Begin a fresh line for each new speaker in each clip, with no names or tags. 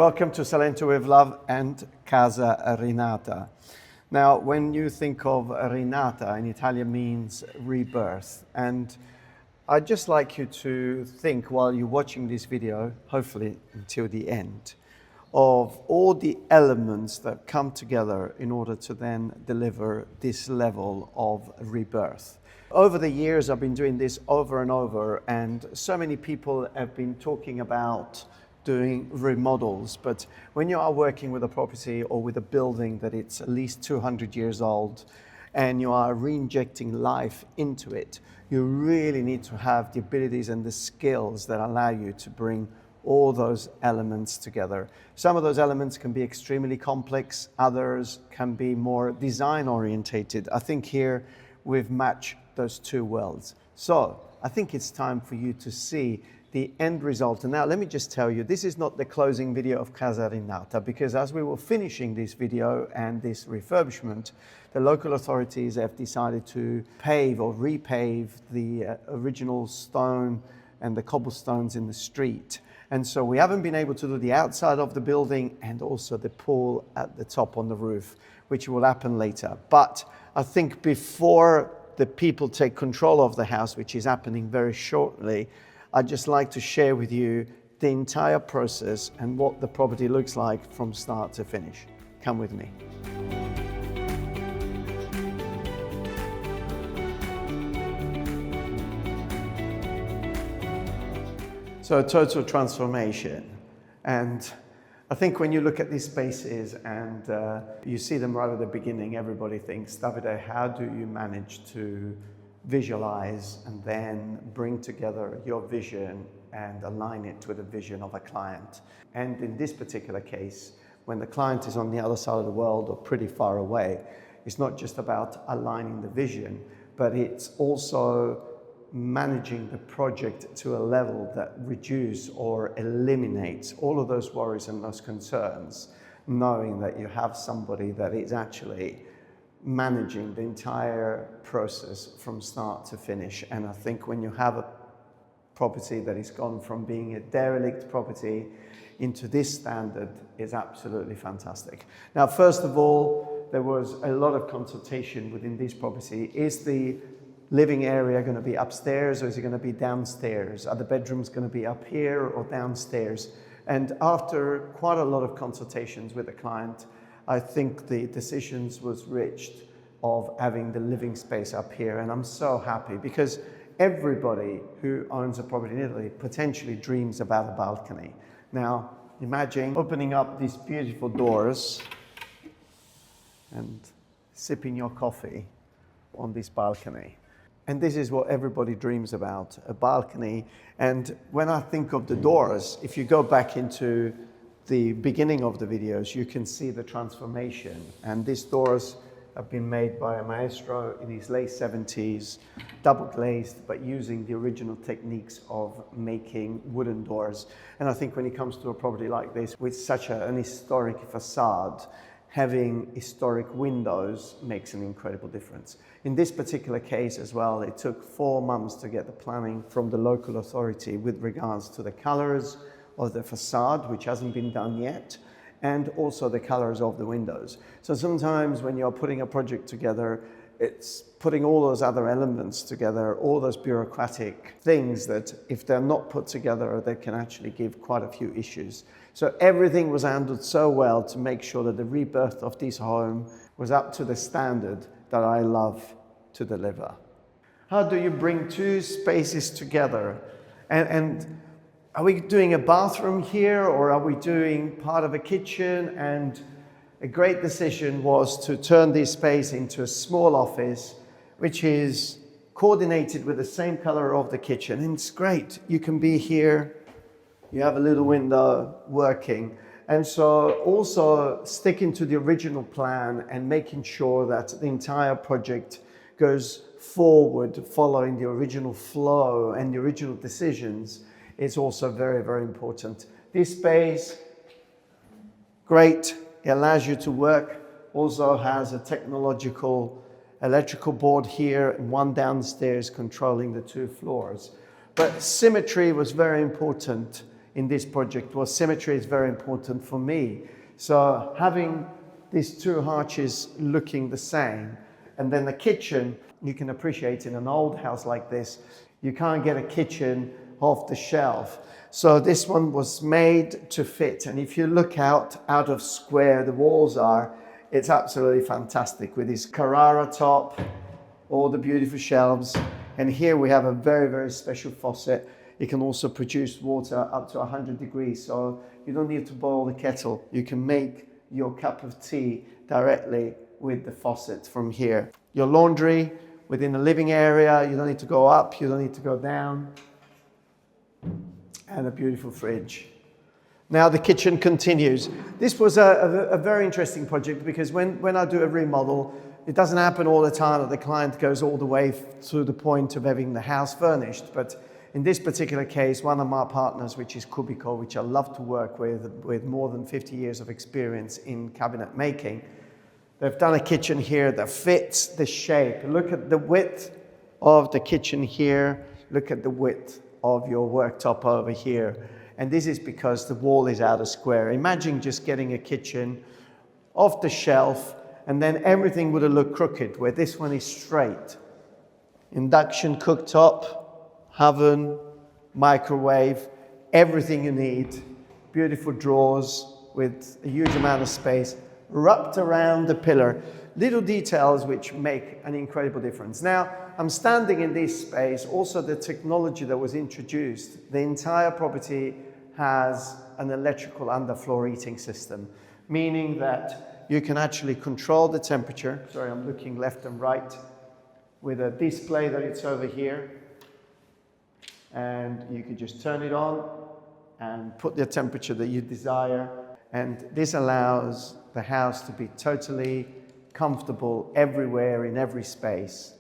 Welcome to Salento with Love and Casa Rinata. Now, when you think of Rinata in Italian means rebirth. And I'd just like you to think while you're watching this video, hopefully until the end, of all the elements that come together in order to then deliver this level of rebirth. Over the years, I've been doing this over and over, and so many people have been talking about doing remodels, but when you are working with a property or with a building that it's at least 200 years old and you are re-injecting life into it, you really need to have the abilities and the skills that allow you to bring all those elements together. Some of those elements can be extremely complex, others can be more design orientated. I think here we've matched those two worlds. So I think it's time for you to see the end result. And now let me just tell you, this is not the closing video of Casa Rinata, because as we were finishing this video and this refurbishment, the local authorities have decided to pave or repave the original stone and the cobblestones in the street. And so we haven't been able to do the outside of the building and also the pool at the top on the roof, which will happen later. But I think before the people take control of the house, which is happening very shortly, I'd just like to share with you the entire process and what the property looks like from start to finish. Come with me. So a total transformation. And I think when you look at these spaces and you see them right at the beginning, everybody thinks, Davide, how do you manage to visualize and then bring together your vision and align it with the vision of a client? And in this particular case, when the client is on the other side of the world or pretty far away, it's not just about aligning the vision, but it's also managing the project to a level that reduces or eliminates all of those worries and those concerns, knowing that you have somebody that is actually managing the entire process from start to finish. And I think when you have a property that has gone from being a derelict property into this standard, is absolutely fantastic. Now, first of all, there was a lot of consultation within this property. Is the living area going to be upstairs or is it going to be downstairs? Are the bedrooms going to be up here or downstairs? And after quite a lot of consultations with the client, I think the decisions was reached of having the living space up here. And I'm so happy because everybody who owns a property in Italy potentially dreams about a balcony. Now, imagine opening up these beautiful doors and sipping your coffee on this balcony. And this is what everybody dreams about, a balcony. And when I think of the doors, if you go back into the beginning of the videos, you can see the transformation. And these doors have been made by a maestro in his late 70s, double glazed, but using the original techniques of making wooden doors. And I think when it comes to a property like this, with such an historic facade, having historic windows makes an incredible difference. In this particular case as well, it took 4 months to get the planning from the local authority with regards to the colors of the facade, which hasn't been done yet, and also the colors of the windows. So sometimes when you're putting a project together, it's putting all those other elements together, all those bureaucratic things that if they're not put together, they can actually give quite a few issues. So everything was handled so well to make sure that the rebirth of this home was up to the standard that I love to deliver. How do you bring two spaces together? And are we doing a bathroom here or are we doing part of a kitchen? And a great decision was to turn this space into a small office, which is coordinated with the same color of the kitchen. And it's great. You can be here, you have a little window working. And so also sticking to the original plan and making sure that the entire project goes forward following the original flow and the original decisions is also very, very important. This space, great. It allows you to work. Also has a technological electrical board here and one downstairs controlling the 2 floors. But symmetry was very important in this project was symmetry is very important for me. So having these two arches looking the same, and then the kitchen, you can appreciate in an old house like this, you can't get a kitchen off the shelf. So this one was made to fit. And if you look out of square the walls are, it's absolutely fantastic with this Carrara top, all the beautiful shelves. And here we have a very, very special faucet. It can also produce water up to 100 degrees. So you don't need to boil the kettle. You can make your cup of tea directly with the faucet from here. Your laundry within the living area, you don't need to go up, you don't need to go down. And a beautiful fridge. Now the kitchen continues. This was a very interesting project because when I do a remodel, it doesn't happen all the time that the client goes all the way to the point of having the house furnished. But in this particular case, one of my partners, which is Cubico, which I love to work with more than 50 years of experience in cabinet making, they've done a kitchen here that fits the shape. Look at the width of the kitchen here. Look at the width of your worktop over here. And this is because the wall is out of square. Imagine just getting a kitchen off the shelf and then everything would have looked crooked, where this one is straight. Induction cooktop, oven, microwave, everything you need. Beautiful drawers with a huge amount of space wrapped around the pillar. Little details which make an incredible difference. Now, I'm standing in this space, also the technology that was introduced. The entire property has an electrical underfloor heating system, meaning that you can actually control the temperature. Sorry, I'm looking left and right with a display that it's over here. And you can just turn it on and put the temperature that you desire. And this allows the house to be totally comfortable everywhere in every space.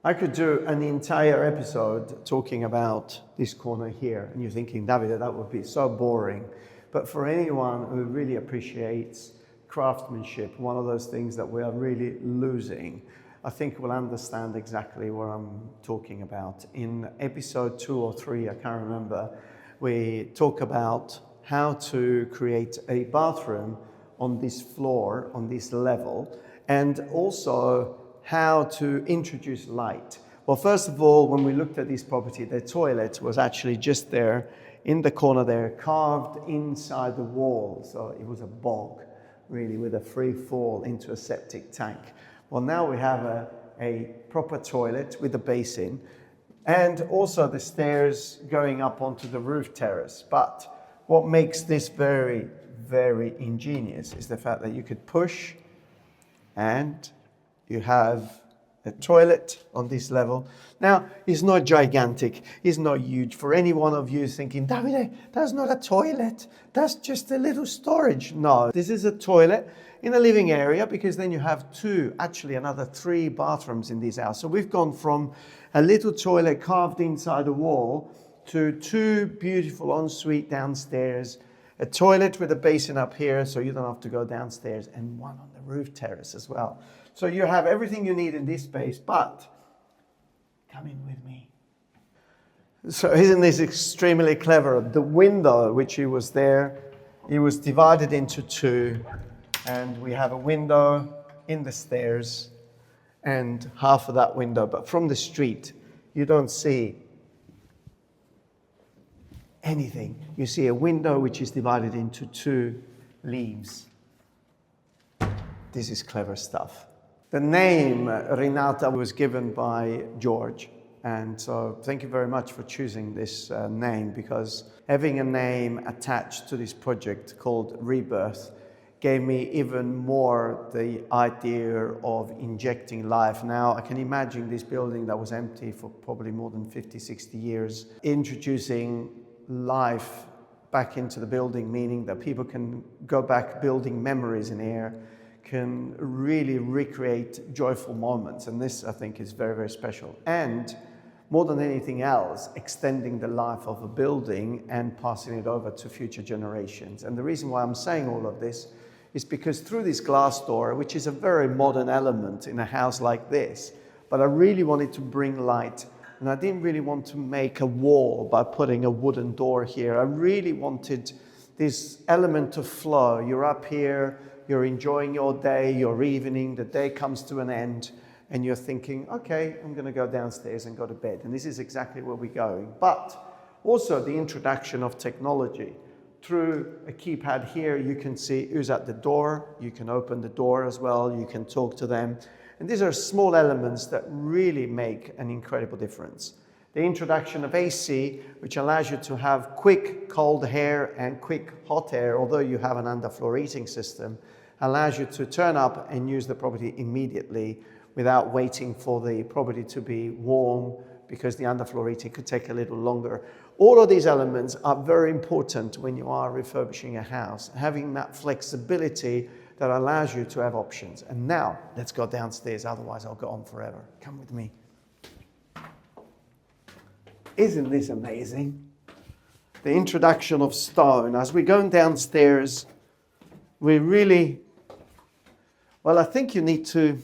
I could do an entire episode talking about this corner here, and you're thinking, Davide, that would be so boring. But for anyone who really appreciates craftsmanship, one of those things that we are really losing, I think will understand exactly what I'm talking about. In episode 2 or 3, I can't remember, we talk about how to create a bathroom on this floor, on this level, and also how to introduce light. Well, first of all, when we looked at this property, the toilet was actually just there in the corner there, carved inside the wall. So it was a bog, really, with a free fall into a septic tank. Well, now we have a proper toilet with a basin and also the stairs going up onto the roof terrace. But what makes this very, very ingenious is the fact that you could push and you have a toilet on this level. Now, it's not gigantic, it's not huge. For any one of you thinking, Davide, that's not a toilet, that's just a little storage. No, this is a toilet in a living area because then you have another 3 bathrooms in this house. So we've gone from a little toilet carved inside the wall to 2 beautiful ensuite downstairs, a toilet with a basin up here so you don't have to go downstairs, and one on the roof terrace as well. So you have everything you need in this space, but come in with me. So isn't this extremely clever? The window, which it was there, it was divided into 2, and we have a window in the stairs and half of that window. But from the street, you don't see anything. You see a window which is divided into 2 leaves. This is clever stuff. The name Rinata was given by George. And so thank you very much for choosing this name, because having a name attached to this project called Rebirth gave me even more the idea of injecting life. Now, I can imagine this building that was empty for probably more than 50, 60 years, introducing life back into the building, meaning that people can go back building memories in here, can really recreate joyful moments. And this, I think, is very, very special. And more than anything else, extending the life of a building and passing it over to future generations. And the reason why I'm saying all of this is because through this glass door, which is a very modern element in a house like this, but I really wanted to bring light And I didn't really want to make a wall by putting a wooden door here. I really wanted this element of flow. You're up here, you're enjoying your day, your evening, the day comes to an end, and you're thinking, okay, I'm going to go downstairs and go to bed. And this is exactly where we're going. But also the introduction of technology. Through a keypad here, you can see who's at the door. You can open the door as well. You can talk to them. And these are small elements that really make an incredible difference. The introduction of AC, which allows you to have quick cold air and quick hot air, although you have an underfloor heating system, allows you to turn up and use the property immediately without waiting for the property to be warm, because the underfloor heating could take a little longer. All of these elements are very important when you are refurbishing a house, having that flexibility that allows you to have options. And now, let's go downstairs, otherwise I'll go on forever. Come with me. Isn't this amazing? The introduction of stone. As we're going downstairs, we really, well, I think you need to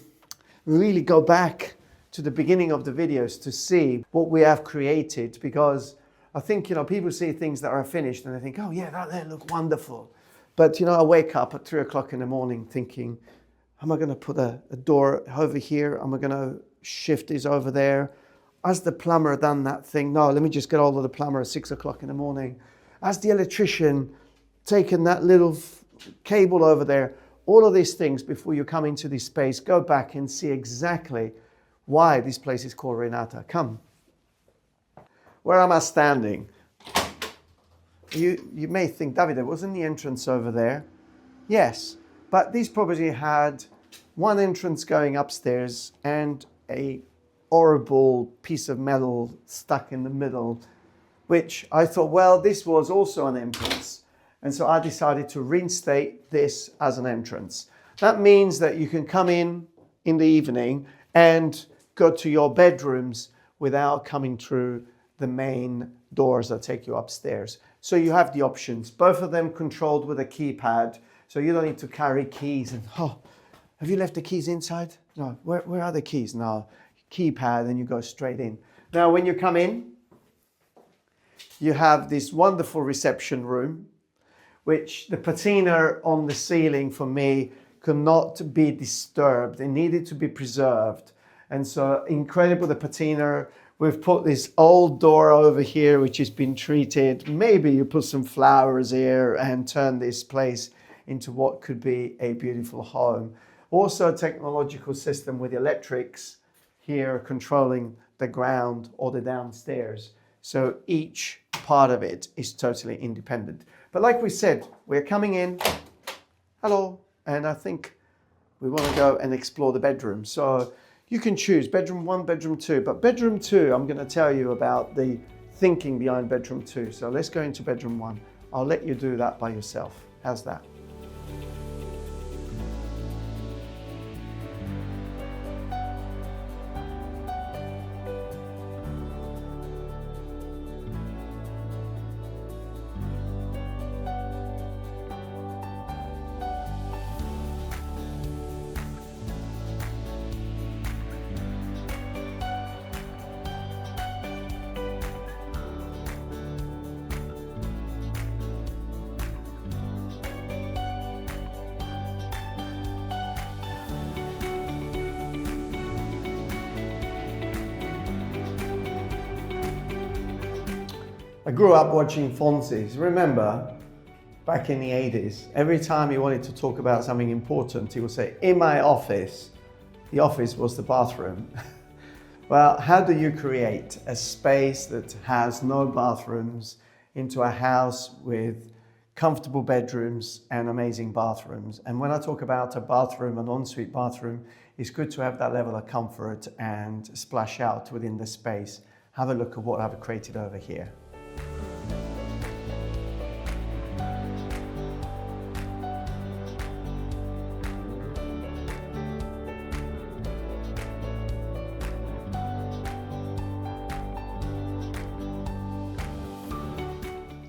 really go back to the beginning of the videos to see what we have created, because I think, people see things that are finished and they think, oh yeah, that look wonderful. But, I wake up at 3 o'clock in the morning thinking, am I going to put a door over here? Am I going to shift this over there? Has the plumber done that thing? No, let me just get hold of the plumber at 6 o'clock in the morning. Has the electrician taken that little cable over there? All of these things, before you come into this space, go back and see exactly why this place is called Rinata. Come. Where am I standing? You may think, Davide, wasn't the entrance over there? Yes, but this property had one entrance going upstairs and a horrible piece of metal stuck in the middle, which I thought, well, this was also an entrance. And so I decided to reinstate this as an entrance. That means that you can come in the evening and go to your bedrooms without coming through the main doors that take you upstairs. So you have the options, both of them controlled with a keypad. So you don't need to carry keys and, oh, have you left the keys inside? No, where are the keys? No, keypad, and you go straight in. Now, when you come in, you have this wonderful reception room, which the patina on the ceiling for me could not be disturbed. It needed to be preserved. And so incredible, the patina. We've put this old door over here, which has been treated. Maybe you put some flowers here and turn this place into what could be a beautiful home. Also a technological system with electrics here controlling the ground or the downstairs. So each part of it is totally independent. But like we said, we're coming in, hello, and I think we want to go and explore the bedroom. So you can choose bedroom 1, bedroom 2, but bedroom 2, I'm going to tell you about the thinking behind bedroom 2. So let's go into bedroom 1. I'll let you do that by yourself. How's that? I grew up watching Fonzie's. Remember, back in the 80s, every time he wanted to talk about something important, he would say, in my office. The office was the bathroom. Well, how do you create a space that has no bathrooms into a house with comfortable bedrooms and amazing bathrooms? And when I talk about a bathroom, an ensuite bathroom, it's good to have that level of comfort and splash out within the space. Have a look at what I've created over here.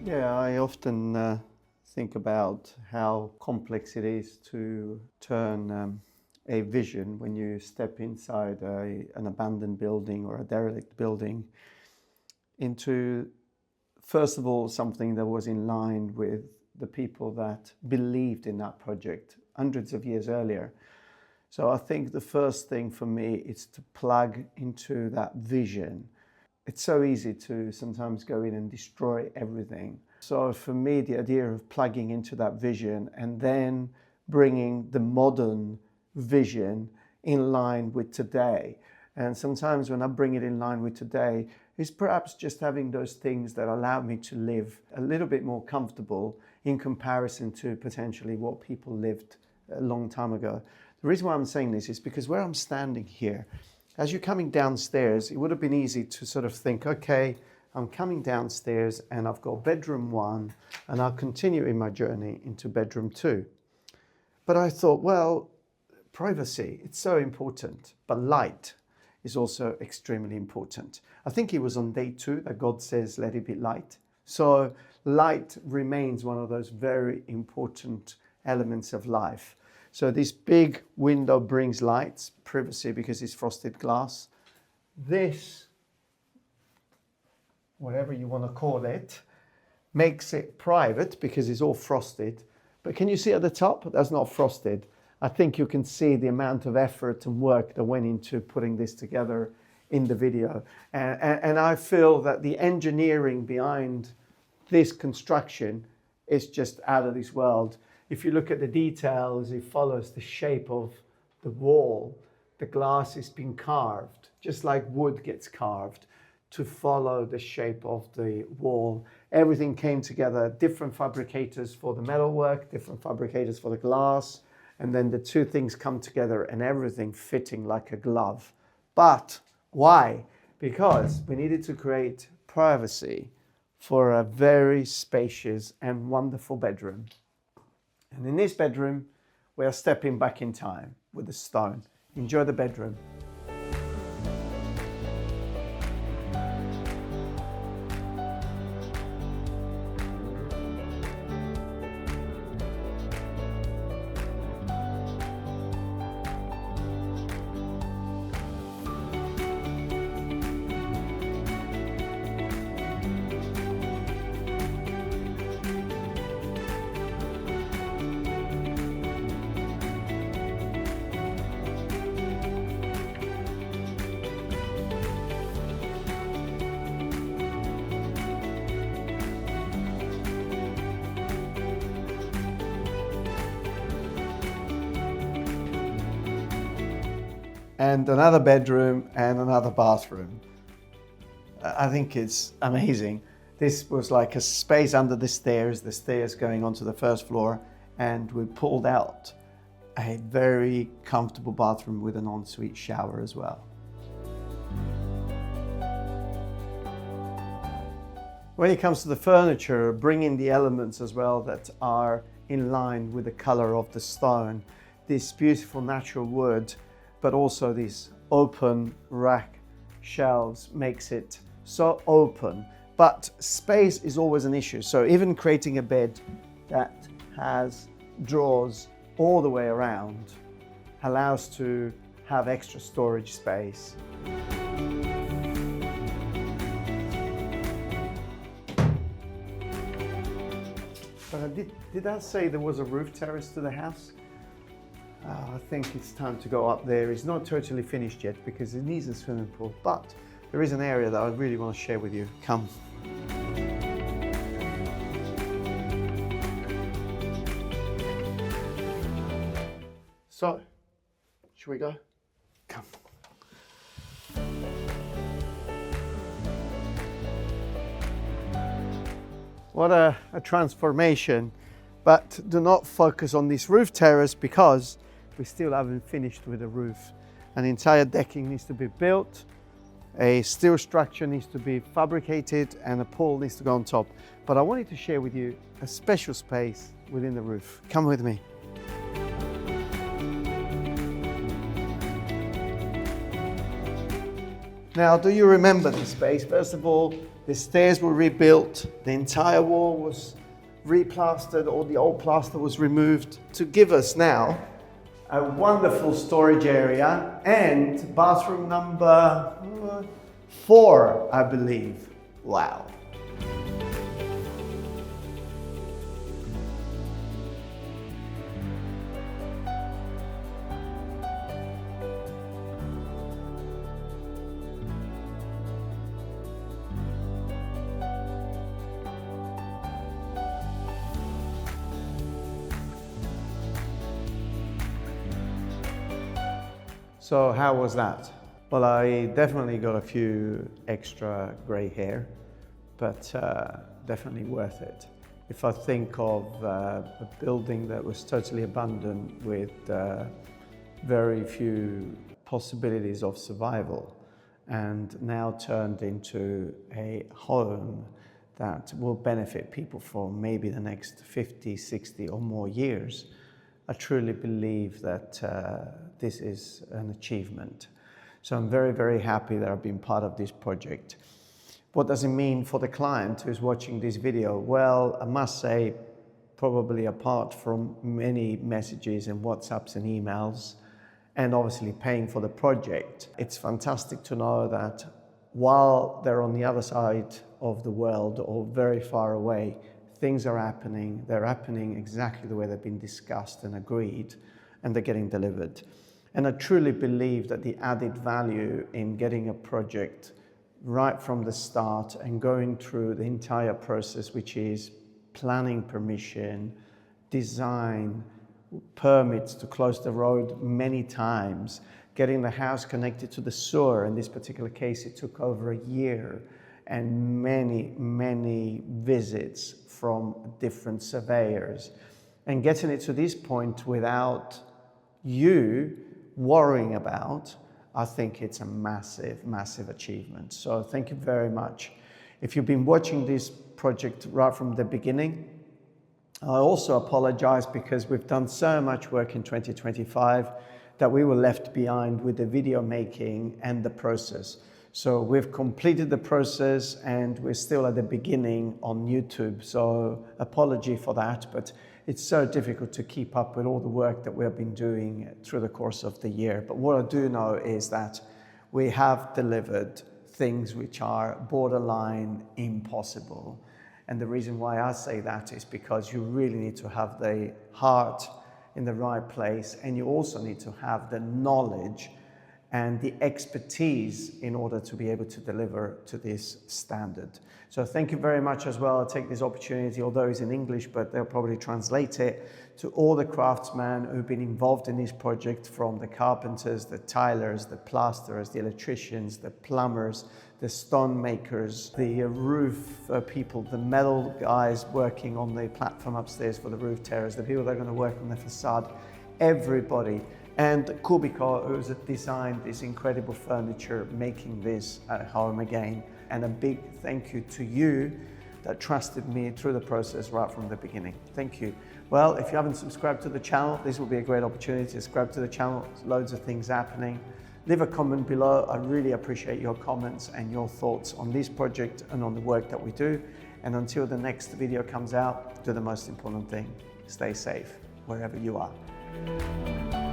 Yeah, I often think about how complex it is to turn a vision when you step inside an abandoned building or a derelict building into, first of all, something that was in line with the people that believed in that project hundreds of years earlier. So I think the first thing for me is to plug into that vision. It's so easy to sometimes go in and destroy everything. So for me, the idea of plugging into that vision and then bringing the modern vision in line with today. And sometimes when I bring it in line with today, it's perhaps just having those things that allow me to live a little bit more comfortable in comparison to potentially what people lived a long time ago. The reason why I'm saying this is because where I'm standing here, as you're coming downstairs, it would have been easy to sort of think, okay, I'm coming downstairs and I've got bedroom 1 and I'll continue in my journey into bedroom 2. But I thought, well, privacy, it's so important, but light is also extremely important. I think it was on day 2 that God says, let it be light. So light remains one of those very important elements of life. So this big window brings light, privacy because it's frosted glass. This, whatever you want to call it, makes it private because it's all frosted. But can you see at the top? That's not frosted. I think you can see the amount of effort and work that went into putting this together in the video. And I feel that the engineering behind this construction is just out of this world. If you look at the details, it follows the shape of the wall. The glass has been carved, just like wood gets carved, to follow the shape of the wall. Everything came together, different fabricators for the metalwork, different fabricators for the glass, and then the two things come together and everything fitting like a glove. But why? Because we needed to create privacy for a very spacious and wonderful bedroom. And in this bedroom, we are stepping back in time with the stone. Enjoy the bedroom. And another bedroom and another bathroom. I think it's amazing. This was like a space under the stairs going onto the first floor, and we pulled out a very comfortable bathroom with an ensuite shower as well. When it comes to the furniture, bring in the elements as well that are in line with the color of the stone. This beautiful natural wood, but also these open rack shelves makes it so open. But space is always an issue. So even creating a bed that has drawers all the way around allows to have extra storage space. But did I say there was a roof terrace to the house? I think it's time to go up there. It's not totally finished yet because it needs a swimming pool, but there is an area that I really want to share with you. Come. So, should we go? Come. What a transformation. But do not focus on this roof terrace because we still haven't finished with the roof. An entire decking needs to be built, a steel structure needs to be fabricated, and a pole needs to go on top. But I wanted to share with you a special space within the roof. Come with me. Now, do you remember this space? First of all, the stairs were rebuilt, the entire wall was replastered, all the old plaster was removed to give us now a wonderful storage area, and bathroom number 4, I believe. Wow. So how was that? Well, I definitely got a few extra grey hair, but definitely worth it. If I think of a building that was totally abandoned with very few possibilities of survival, and now turned into a home that will benefit people for maybe the next 50, 60 or more years, I truly believe that this is an achievement. So I'm very, very happy that I've been part of this project. What does it mean for the client who's watching this video? Well, I must say, probably apart from many messages and WhatsApps and emails, and obviously paying for the project, it's fantastic to know that while they're on the other side of the world or very far away, things are happening. They're happening exactly the way they've been discussed and agreed, and they're getting delivered. And I truly believe that the added value in getting a project right from the start and going through the entire process, which is planning permission, design, permits to close the road many times, getting the house connected to the sewer. In this particular case, it took over a year and many visits from different surveyors, and getting it to this point without you worrying about, I think it's a massive achievement. So thank you very much. If you've been watching this project right from the beginning, I also apologize because we've done so much work in 2025 that we were left behind with the video making and the process. So we've completed the process and we're still at the beginning on YouTube. So apology for that, but it's so difficult to keep up with all the work that we have been doing through the course of the year. But what I do know is that we have delivered things which are borderline impossible. And the reason why I say that is because you really need to have the heart in the right place, and you also need to have the knowledge and the expertise in order to be able to deliver to this standard. So thank you very much as well. I'll take this opportunity, although it's in English, but they'll probably translate it, to all the craftsmen who've been involved in this project, from the carpenters, the tilers, the plasterers, the electricians, the plumbers, the stone makers, the roof people, the metal guys working on the platform upstairs for the roof terrace, the people that are going to work on the facade, everybody. And Cubico, who's designed this incredible furniture, making this at home again. And a big thank you to you that trusted me through the process right from the beginning. Thank you. Well, if you haven't subscribed to the channel, this will be a great opportunity to subscribe to the channel. There's loads of things happening. Leave a comment below. I really appreciate your comments and your thoughts on this project and on the work that we do. And until the next video comes out, do the most important thing: stay safe wherever you are.